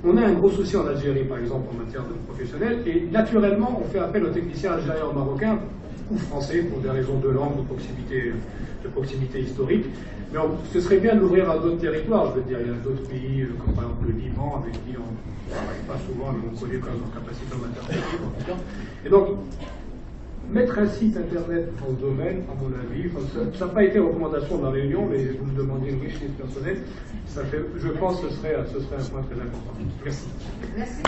On a un gros souci en Algérie, par exemple, en matière de professionnels, et naturellement, on fait appel aux techniciens algériens ou marocains, ou français, pour des raisons de langue, de proximité historique. Mais ce serait bien de l'ouvrir à d'autres territoires, je veux dire. Il y a d'autres pays, comme par exemple le Liban, avec qui on ne travaille pas souvent, mais on connaît quand même leur capacité en matière technique, en tout cas. Et donc, mettre un site internet dans ce domaine, à mon avis, ça n'a pas été recommandation de la réunion, mais vous me demandez une richesse personnelle, ça fait, je pense que ce serait un point très important. Merci. Merci.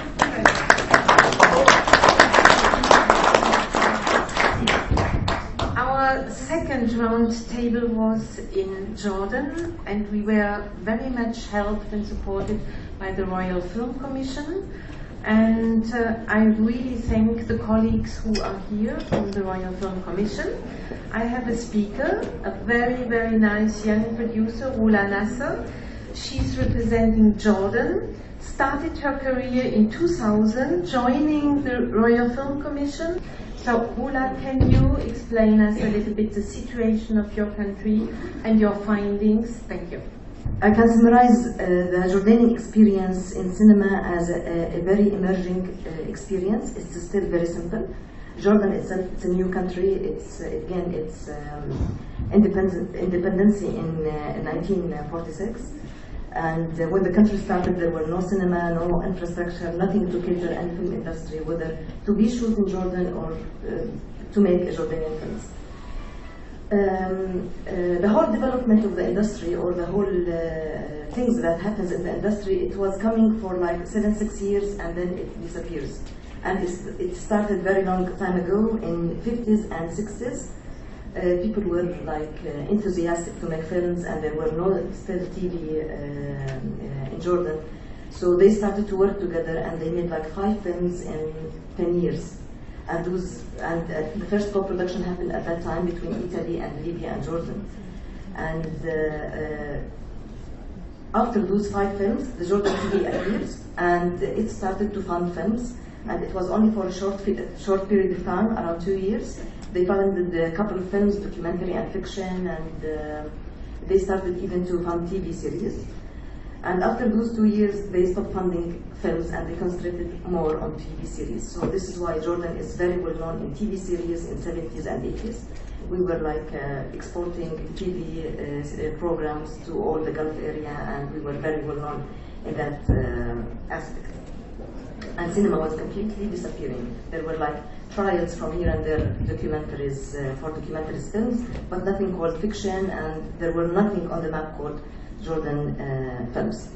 Our second round table was in Jordan, and we were very much helped and supported by the Royal Film Commission. And I really thank the colleagues who are here from the Royal Film Commission. I have a speaker, a very, very nice young producer, Rula Nasser. She's representing Jordan, started her career in 2000, joining the Royal Film Commission. So, Rula, can you explain us a little bit the situation of your country and your findings? Thank you. I can summarize the Jordanian experience in cinema as a very emerging experience. It's still very simple. Jordan itself, it's a new country. It's independency in 1946. And when the country started, there were no cinema, no infrastructure, nothing to cater any film industry, whether to be shot in Jordan or to make Jordanian films. The whole development of the industry, or the whole things that happens in the industry, it was coming for like 7-6 years and then it disappears. And it started very long time ago in 50s and 60s. People were like enthusiastic to make films, and there were no still TV in Jordan. So they started to work together, and they made like 5 films in 10 years. And the first co-production happened at that time between Italy and Libya and Jordan. And after those 5 films, the Jordan TV appears, and it started to fund films. And it was only for a short period of time, around 2 years. They funded a couple of films, documentary and fiction, and they started even to fund TV series. And after those 2 years, they stopped funding films and they concentrated more on TV series. So this is why Jordan is very well known in TV series in 70s and 80s. We were like exporting TV programs to all the Gulf area, and we were very well known in that aspect. And cinema was completely disappearing. There were like trials from here and there, documentaries for documentaries films, but nothing called fiction, and there were nothing on the map called Jordan films.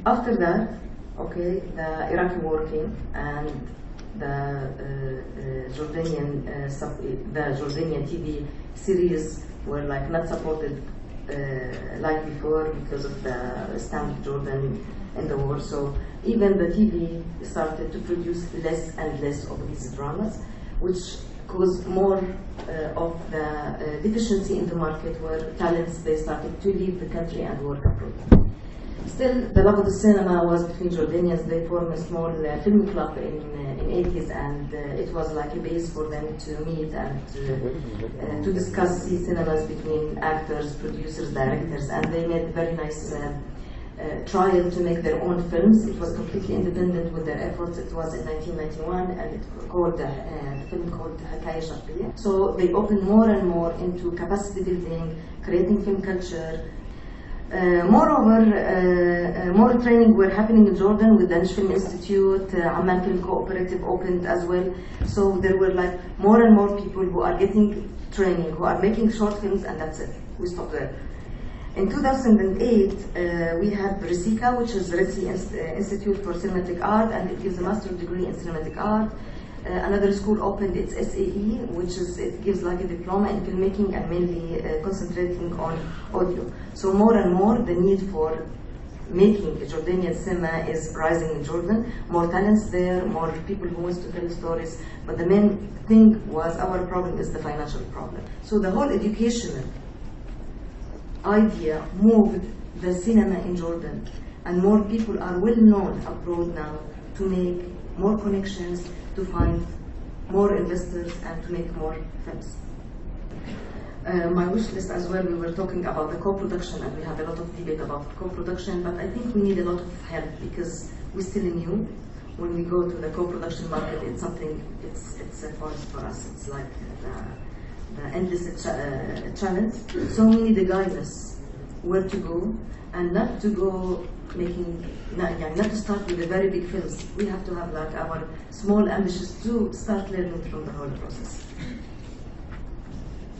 After that, okay, the Iraqi war came, and the Jordanian TV series were like not supported like before because of the stand of Jordan in the war. So even the TV started to produce less and less of these dramas, which caused more of the deficiency in the market, where talents, they started to leave the country and work abroad. Still, the love of the cinema was between Jordanians. They formed a small film club in 80s, and it was like a base for them to meet and to discuss these cinemas between actors, producers, directors, and they made very nice trial to make their own films. It was completely independent with their efforts. It was in 1991, and it called the film called Hakaya Sharqiyya. So they opened more and more into capacity building, creating film culture. Moreover, more training were happening in Jordan with the Danish Film Institute. Amman Film Cooperative opened as well. So there were like more and more people who are getting training, who are making short films, and that's it. We stopped there. In 2008, we had RISICA, which is Red Sea Institute for Cinematic Art, and it gives a master's degree in cinematic art. Another school opened its SAE, which is, it gives like a diploma in filmmaking and mainly concentrating on audio. So more and more the need for making Jordanian cinema is rising in Jordan. More talents there, more people who want to tell stories. But the main thing was, our problem is the financial problem. So the whole educational idea moved the cinema in Jordan, and more people are well known abroad now to make more connections, to find more investors, and to make more films. My wish list as well, we were talking about the co-production, and we have a lot of debate about co-production, but I think we need a lot of help because we're still new. When we go to the co-production market, it's something, it's a forest for us. It's like the endless challenge. So we need a guidance where to go, and not to go making, not to start with the very big films. We have to have like our small ambitious to start learning from the whole process.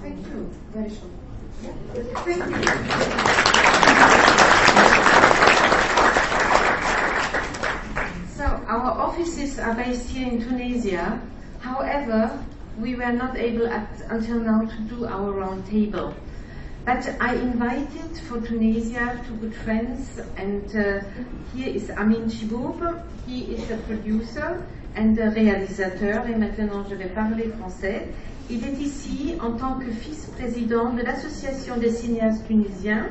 Thank you. Very short. Yeah. Thank you. So our offices are based here in Tunisia. However, we were not able until now to do our round table. But I invited for Tunisia two good friends, and here is Amin Chiboub. He is a producer and a réalisateur, et maintenant je vais parler français. Il est ici en tant que vice-président de l'Association des cinéastes tunisiens,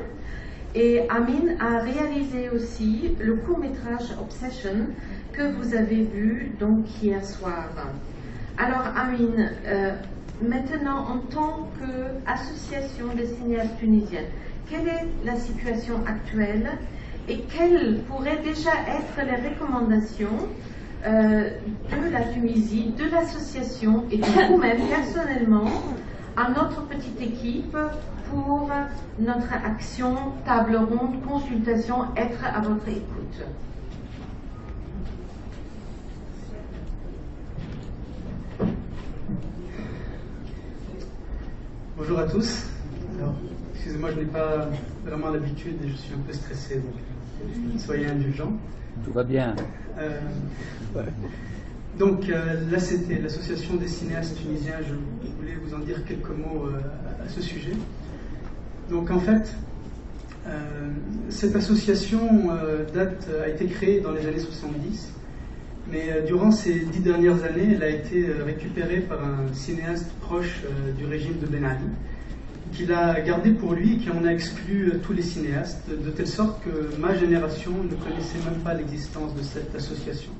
et Amin a réalisé aussi le court-métrage Obsession que vous avez vu donc hier soir. Alors Amin, maintenant en tant qu'association des cinéastes tunisiennes, quelle est la situation actuelle et quelles pourraient déjà être les recommandations de la Tunisie, de l'association et de vous-même personnellement à notre petite équipe pour notre action, table ronde, consultation, être à votre écoute. Bonjour à tous. Alors, excusez-moi, je n'ai pas vraiment l'habitude et je suis un peu stressé, donc soyez indulgents. Tout va bien. Donc là, c'était l'Association des cinéastes tunisiens. Je voulais vous en dire quelques mots à ce sujet. Donc en fait, cette association a été créée dans les années 70, mais durant ces 10 dernières années, elle a été récupérée par un cinéaste proche du régime de Ben Ali, qui l'a gardée pour lui et qui en a exclu tous les cinéastes, de telle sorte que ma génération ne connaissait même pas l'existence de cette association.